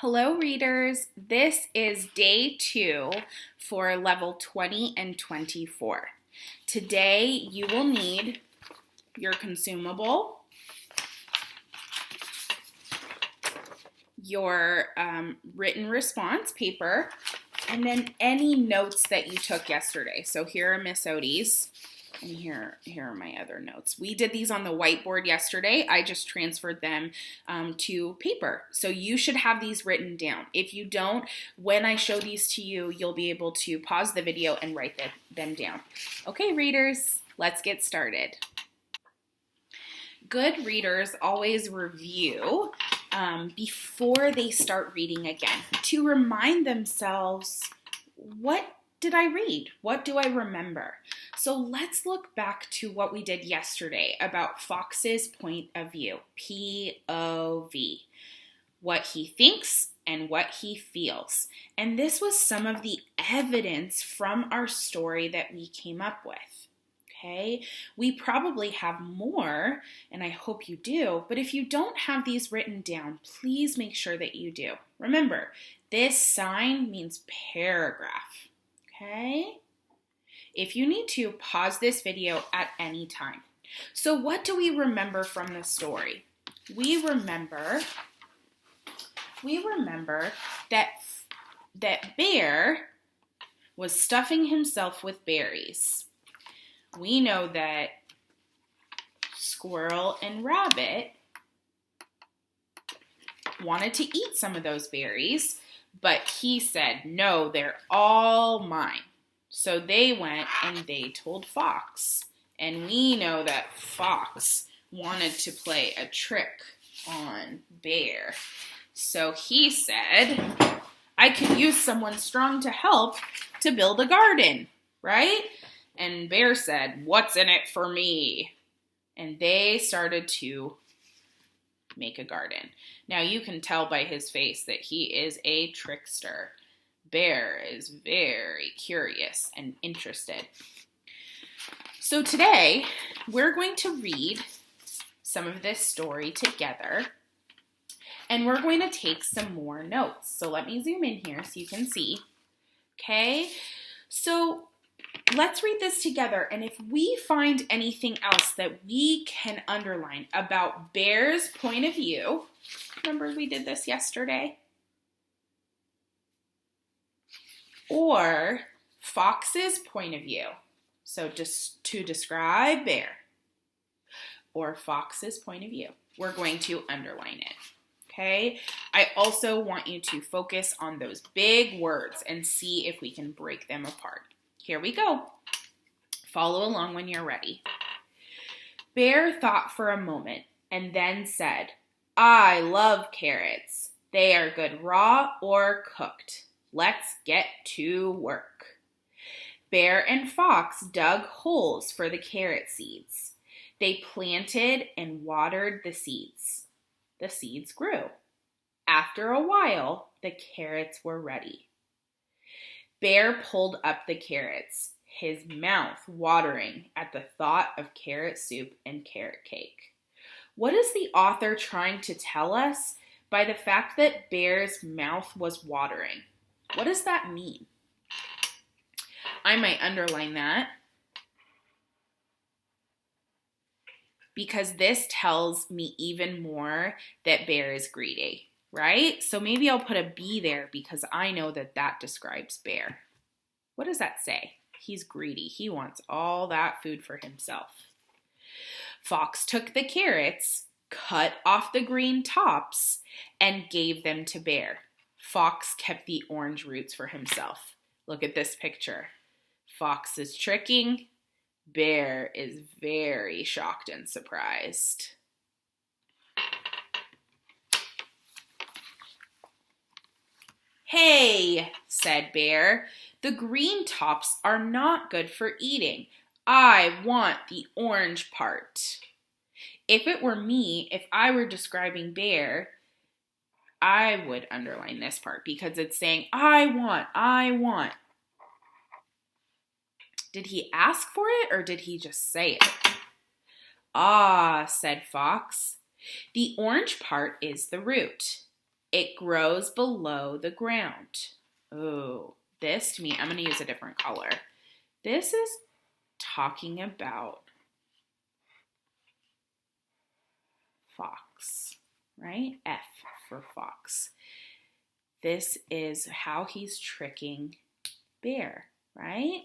Hello, readers. This is day 2 for level 20 and 24. Today, you will need your consumable, your written response paper, and then any notes that you took yesterday. So here are Miss Odie's, and here are my other notes. We did these on the whiteboard yesterday. I just transferred them to paper. So you should have these written down. If you don't, when I show these to you, you'll be able to pause the video and write them down. Okay, readers, let's get started. Good readers always review before they start reading again to remind themselves, what did I read? What do I remember? So let's look back to what we did yesterday about Fox's point of view, POV, what he thinks and what he feels. And this was some of the evidence from our story that we came up with. Okay, we probably have more, and I hope you do, but if you don't have these written down, please make sure that you do. Remember, this sign means paragraph, okay? If you need to, pause this video at any time. So what do we remember from the story? We remember that Bear was stuffing himself with berries. We know that Squirrel and Rabbit wanted to eat some of those berries, but he said, no, they're all mine. So they went and they told Fox. And we know that Fox wanted to play a trick on Bear. So he said, I could use someone strong to help to build a garden, right? And Bear said, what's in it for me? And they started to make a garden. Now you can tell by his face that he is a trickster. Bear is very curious and interested. So today we're going to read some of this story together, and we're going to take some more notes. So let me zoom in here so you can see. Okay, so let's read this together, and if we find anything else that we can underline about Bear's point of view, remember we did this yesterday, or Fox's point of view, so just to describe Bear, or Fox's point of view, we're going to underline it. Okay, I also want you to focus on those big words and see if we can break them apart. Here we go. Follow along when you're ready. Bear thought for a moment and then said, I love carrots. They are good raw or cooked. Let's get to work. Bear and Fox dug holes for the carrot seeds. They planted and watered the seeds. The seeds grew. After a while, the carrots were ready. Bear pulled up the carrots, his mouth watering at the thought of carrot soup and carrot cake. What is the author trying to tell us by the fact that Bear's mouth was watering? What does that mean? I might underline that because this tells me even more that Bear is greedy, right? So maybe I'll put a B there because I know that that describes Bear. What does that say? He's greedy. He wants all that food for himself. Fox took the carrots, cut off the green tops, and gave them to Bear. Fox kept the orange roots for himself. Look at this picture. Fox is tricking. Bear is very shocked and surprised. Hey, said Bear, the green tops are not good for eating. I want the orange part. If it were me, if I were describing Bear, I would underline this part because it's saying, I want. Did he ask for it or did he just say it? Ah, said Fox, the orange part is the root. It grows below the ground. Oh, this to me, I'm going to use a different color. This is talking about fox, right? F for fox. This is how he's tricking bear, right?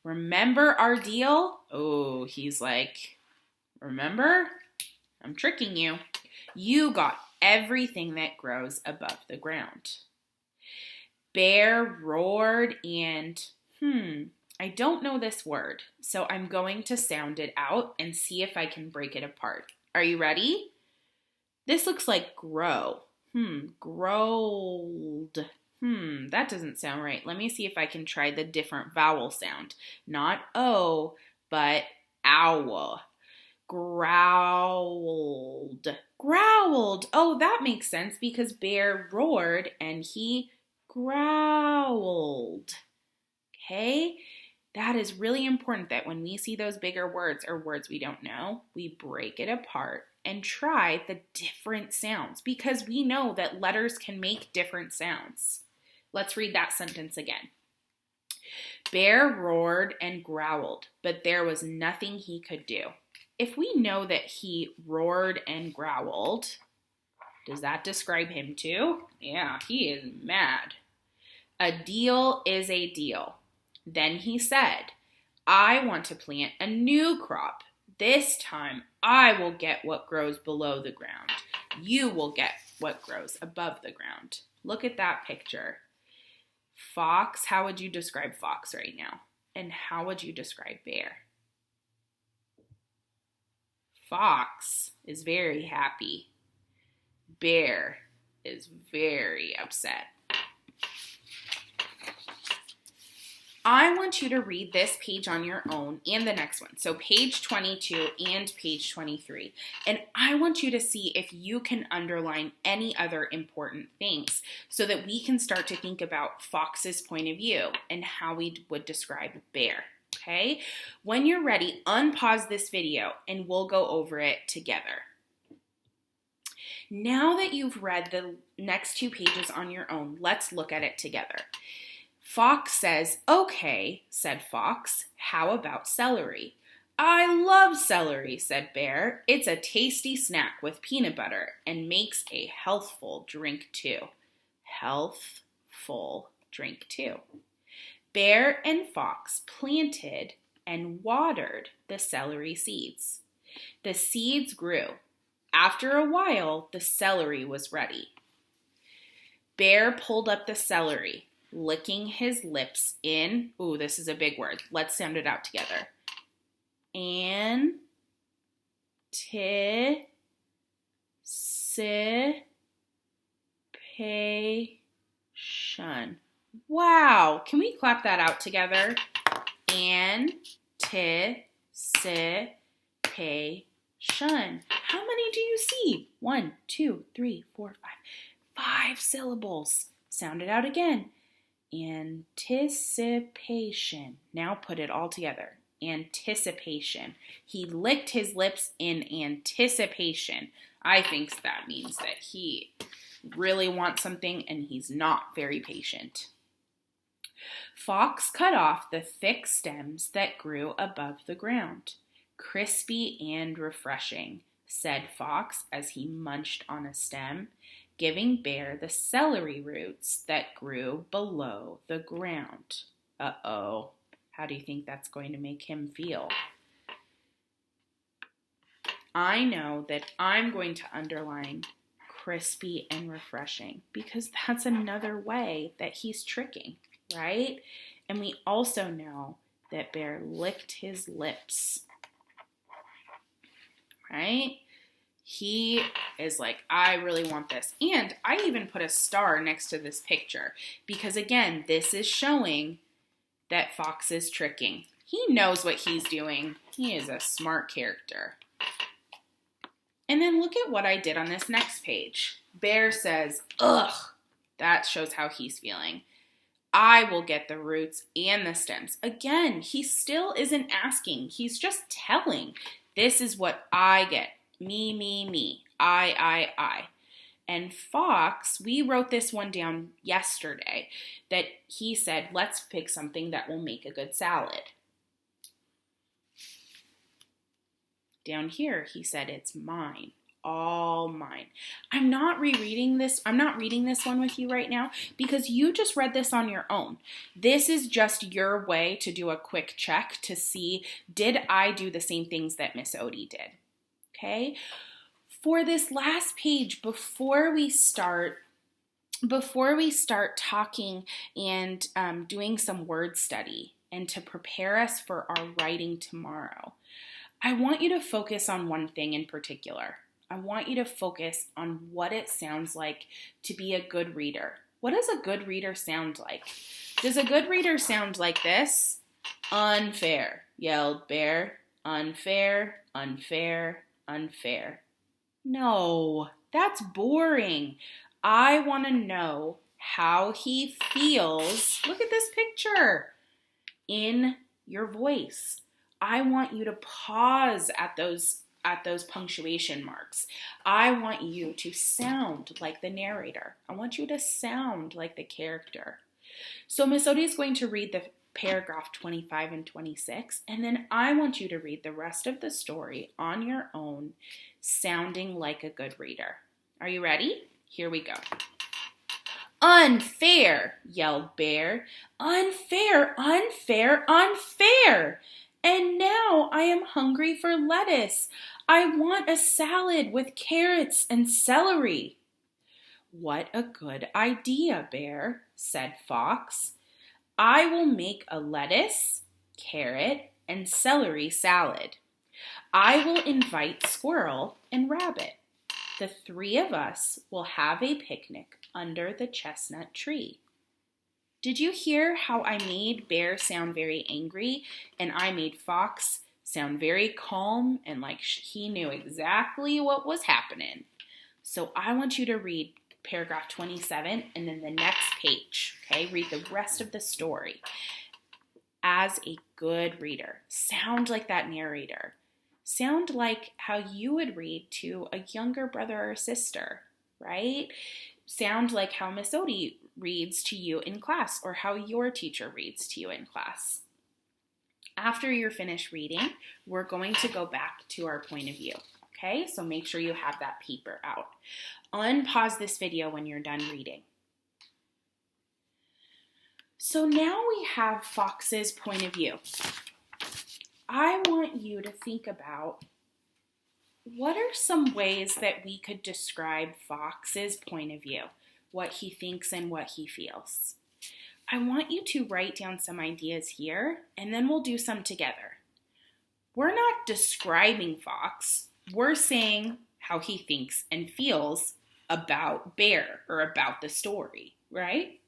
Remember our deal? Oh, he's like, remember? I'm tricking you. You got everything that grows above the ground. Bear roared and, I don't know this word, so I'm going to sound it out and see if I can break it apart. Are you ready? This looks like grow. Growled. That doesn't sound right. Let me see if I can try the different vowel sound. Not O, but owl. Growled. Growled. Oh, that makes sense because bear roared and he growled. Okay? That is really important that when we see those bigger words or words we don't know, we break it apart and try the different sounds because we know that letters can make different sounds. Let's read that sentence again. Bear roared and growled, but there was nothing he could do. If we know that he roared and growled, does that describe him too? Yeah, he is mad. A deal is a deal. Then he said, I want to plant a new crop. This time I will get what grows below the ground. You will get what grows above the ground. Look at that picture. Fox, how would you describe fox right now? And how would you describe bear? Fox is very happy. Bear is very upset. I want you to read this page on your own and the next one. So page 22 and page 23. And I want you to see if you can underline any other important things so that we can start to think about Fox's point of view and how we would describe bear. Okay? When you're ready, unpause this video and we'll go over it together. Now that you've read the next two pages on your own, let's look at it together. Fox says, okay, said Fox, how about celery? I love celery, said Bear. It's a tasty snack with peanut butter and makes a healthful drink too. Healthful drink too. Bear and Fox planted and watered the celery seeds. The seeds grew. After a while, the celery was ready. Bear pulled up the celery, licking his lips in, ooh, this is a big word. Let's sound it out together. Anticipation. Wow, can we clap that out together? Anticipation. How many do you see? 1, 2, 3, 4, 5. 5 syllables. Sound it out again. Anticipation. Now put it all together. Anticipation. He licked his lips in anticipation. I think that means that he really wants something and he's not very patient. Fox cut off the thick stems that grew above the ground. Crispy and refreshing, said Fox as he munched on a stem, giving Bear the celery roots that grew below the ground. Uh-oh, how do you think that's going to make him feel? I know that I'm going to underline crispy and refreshing because that's another way that he's tricking, right? And we also know that Bear licked his lips, right? He is like, I really want this. And I even put a star next to this picture because, again, this is showing that Fox is tricking. He knows what he's doing. He is a smart character. And then look at what I did on this next page. Bear says, ugh, that shows how he's feeling. I will get the roots and the stems. Again, he still isn't asking. He's just telling. This is what I get. Me, me, me. I. And Fox, we wrote this one down yesterday, that he said, let's pick something that will make a good salad. Down here, he said, it's mine, all mine. I'm not reading this one with you right now because you just read this on your own. This is just your way to do a quick check to see, did I do the same things that Miss Odie did? Okay. For this last page, before we start talking and doing some word study and to prepare us for our writing tomorrow, I want you to focus on one thing in particular. I want you to focus on what it sounds like to be a good reader. What does a good reader sound like? Does a good reader sound like this? Unfair, yelled Bear. Unfair, unfair, unfair. No, that's boring. I want to know how he feels. Look at this picture in your voice. I want you to pause at those punctuation marks. I want you to sound like the narrator. I want you to sound like the character. So Miss Odie is going to read the paragraph 25 and 26, and then I want you to read the rest of the story on your own, sounding like a good reader. Are you ready? Here we go. Unfair, yelled Bear. Unfair, unfair, unfair. And now I am hungry for lettuce. I want a salad with carrots and celery. What a good idea, Bear, said Fox. I will make a lettuce, carrot, and celery salad. I will invite Squirrel and Rabbit. The three of us will have a picnic under the chestnut tree. Did you hear how I made Bear sound very angry and I made Fox sound very calm and like he knew exactly what was happening? So I want you to read paragraph 27 and then the next page, okay? Read the rest of the story as a good reader. Sound like that narrator. Sound like how you would read to a younger brother or sister, right? Sound like how Miss Odie reads to you in class or how your teacher reads to you in class. After you're finished reading, we're going to go back to our point of view, okay? So make sure you have that paper out. Unpause this video when you're done reading. So now we have Fox's point of view. I want you to think about what are some ways that we could describe Fox's point of view, what he thinks and what he feels. I want you to write down some ideas here, and then we'll do some together. We're not describing Fox. We're saying how he thinks and feels about Bear or about the story, right?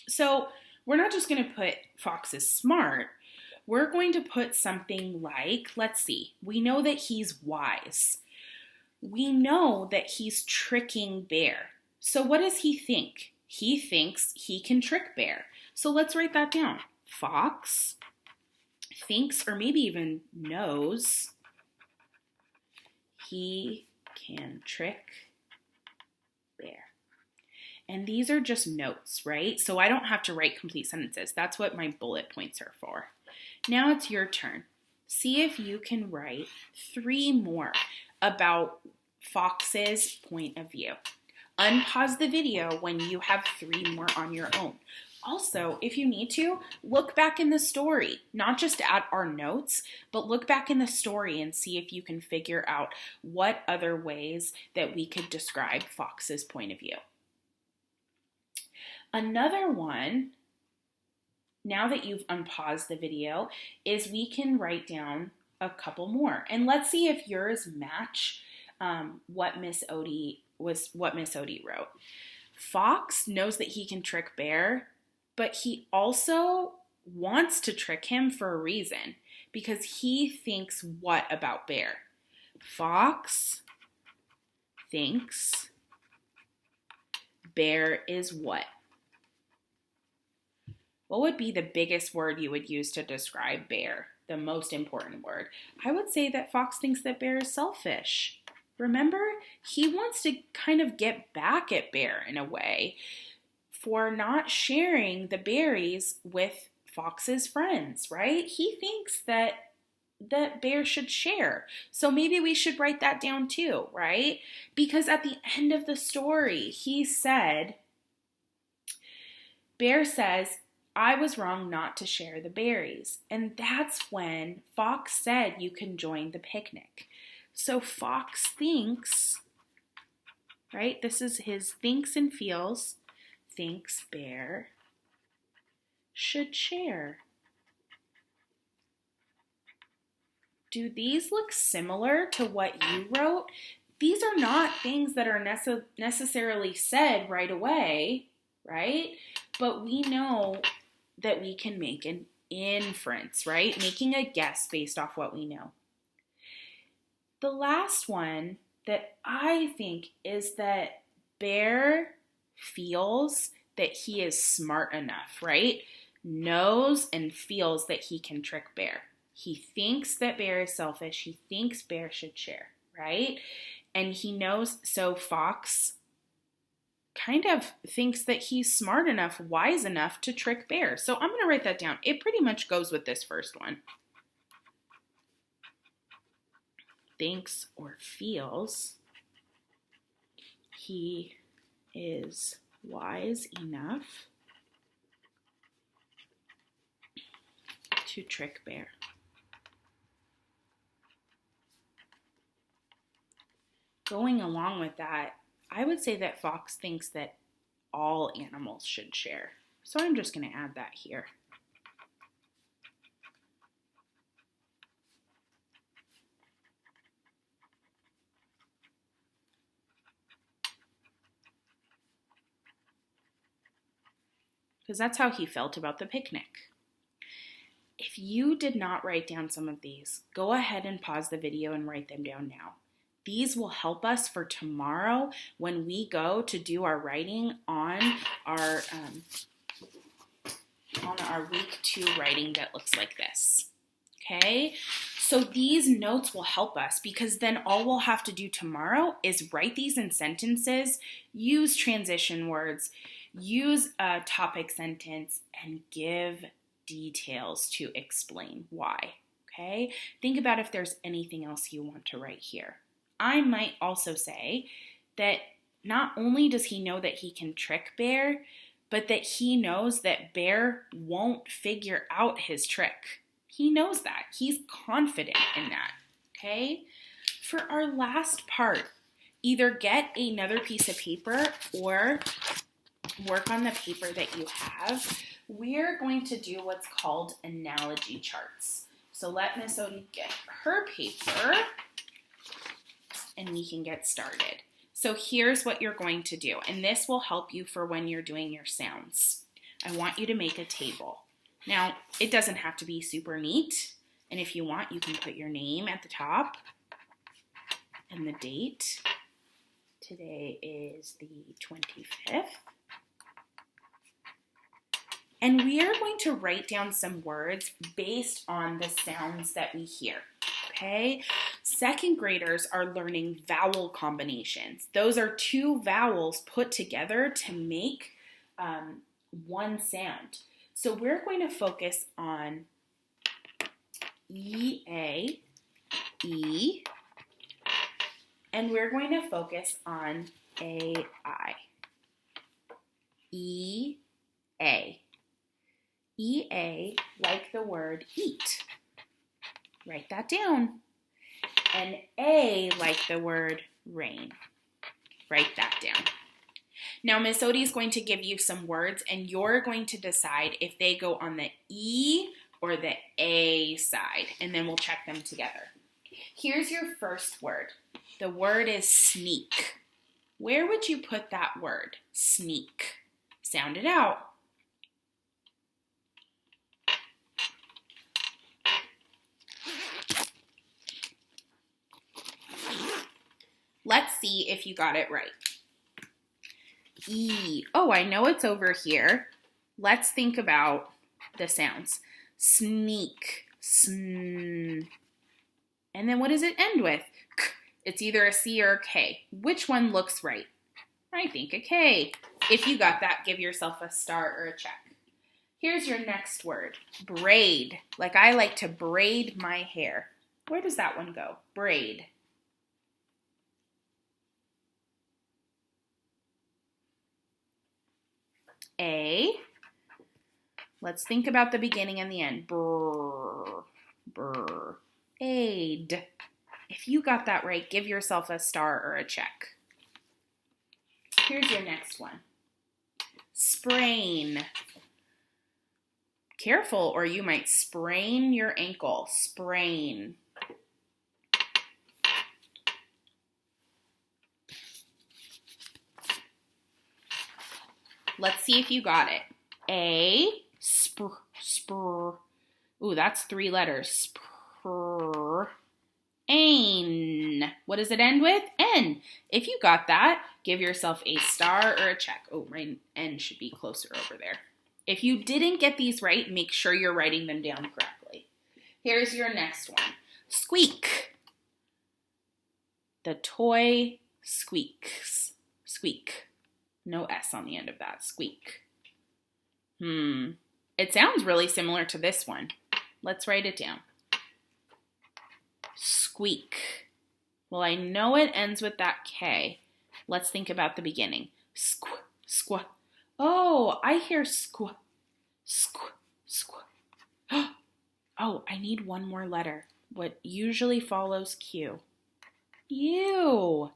So we're not just going to put Fox is smart. We're going to put something like, let's see, we know that he's wise. We know that he's tricking Bear. So what does he think? He thinks he can trick Bear. So let's write that down. Fox thinks, or maybe even knows, he can trick Bear. And these are just notes, right? So I don't have to write complete sentences. That's what my bullet points are for. Now it's your turn. See if you can write 3 more about Fox's point of view. Unpause the video when you have 3 more on your own. Also, if you need to, look back in the story, not just at our notes, but look back in the story and see if you can figure out what other ways that we could describe Fox's point of view. Another one, now that you've unpaused the video, is we can write down a couple more. And let's see if yours match what Miss Odie wrote. Fox knows that he can trick Bear, but he also wants to trick him for a reason, because he thinks what about Bear? Fox thinks Bear is what? What would be the biggest word you would use to describe Bear? The most important word. I would say that Fox thinks that Bear is selfish. Remember, he wants to kind of get back at Bear in a way for not sharing the berries with Fox's friends, right? He thinks that Bear should share. So maybe we should write that down too, right? Because at the end of the story, Bear says, I was wrong not to share the berries. And that's when Fox said you can join the picnic. So Fox thinks, right? This is his thinks and feels, thinks Bear should share. Do these look similar to what you wrote? These are not things that are necessarily said right away, right? But we know that we can make an inference, right? Making a guess based off what we know. The last one that I think is that Bear feels that he is smart enough, right? Knows and feels that he can trick Bear. He thinks that Bear is selfish. He thinks Bear should share, right? And he knows, so Fox kind of thinks that he's smart enough, wise enough to trick Bear. So I'm going to write that down. It pretty much goes with this first one. Thinks or feels he is wise enough to trick Bear. Going along with that, I would say that Fox thinks that all animals should share. So I'm just going to add that here. Because that's how he felt about the picnic. If you did not write down some of these, go ahead and pause the video and write them down now. These will help us for tomorrow when we go to do our writing on our week 2 writing that looks like this. Okay? So these notes will help us because then all we'll have to do tomorrow is write these in sentences, use transition words, use a topic sentence, and give details to explain why. Okay? Think about if there's anything else you want to write here. I might also say that not only does he know that he can trick Bear, but that he knows that Bear won't figure out his trick. He knows that. He's confident in that, okay? For our last part, either get another piece of paper or work on the paper that you have. We're going to do what's called analogy charts. So let Miss Odie get her paper and we can get started. So here's what you're going to do, and this will help you for when you're doing your sounds. I want you to make a table. Now, it doesn't have to be super neat, and if you want, you can put your name at the top and the date. Today is the 25th. And we are going to write down some words based on the sounds that we hear. Okay, second graders are learning vowel combinations. Those are 2 vowels put together to make one sound. So we're going to focus on E-A, E, and we're going to focus on A-I, E-A. E-A, like the word eat. Write that down. And A, like the word rain. Write that down. Now, Miss Odie is going to give you some words, and you're going to decide if they go on the E or the A side, and then we'll check them together. Here's your first word. The word is sneak. Where would you put that word? Sneak. Sound it out. Let's see if you got it right. E. Oh, I know it's over here. Let's think about the sounds. Sneak. Sn. And then what does it end with? K, It's either a C or a K. Which one looks right? I think a K. If you got that, give yourself a star or a check. Here's your next word, braid. Like I like to braid my hair. Where does that one go? Braid. A. Let's think about the beginning and the end. Brr, brr, aid. If you got that right, give yourself a star or a check. Here's your next one. Sprain. Careful, or you might sprain your ankle. Sprain. Let's see if you got it. A, spr. Ooh, that's 3 letters. Spr. Ain. What does it end with? N. If you got that, give yourself a star or a check. Oh, my N should be closer over there. If you didn't get these right, make sure you're writing them down correctly. Here's your next one. Squeak. The toy squeaks. Squeak. No S on the end of that. Squeak. It sounds really similar to this one. Let's write it down. Squeak. Well, I know it ends with that K. Let's think about the beginning. Squ, squ. Oh, I hear squ, squ, squ. Oh, I need one more letter. What usually follows Q. U.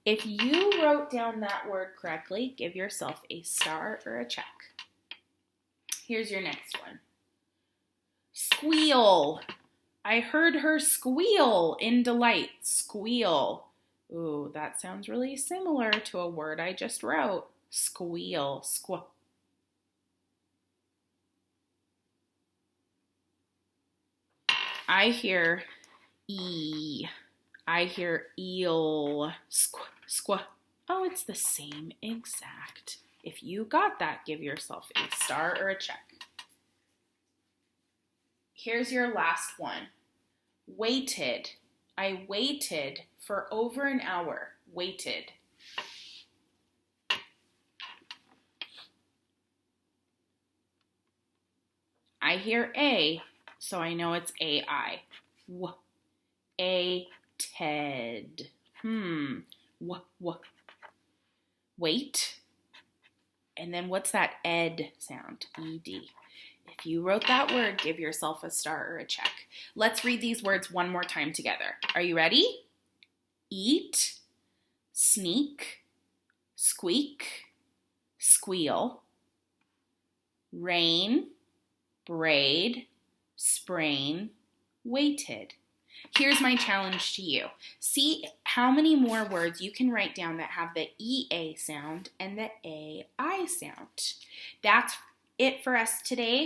If you wrote down that word correctly, give yourself a star or a check. Here's your next one. Squeal. I heard her squeal in delight. Squeal. Ooh, that sounds really similar to a word I just wrote. Squeal. Squ. I hear E. I hear eel. Squ, squ. Oh, it's the same exact. If you got that, give yourself a star or a check. Here's your last one. Waited. I waited for over an hour. Waited. I hear A, so I know it's A-I. A-ted. Wait. And then what's that ed sound? E-D. If you wrote that word, give yourself a star or a check. Let's read these words one more time together. Are you ready? Eat, sneak, squeak, squeal, rain, braid, sprain, waited. Here's my challenge to you. See how many more words you can write down that have the EA sound and the AI sound. That's it for us today.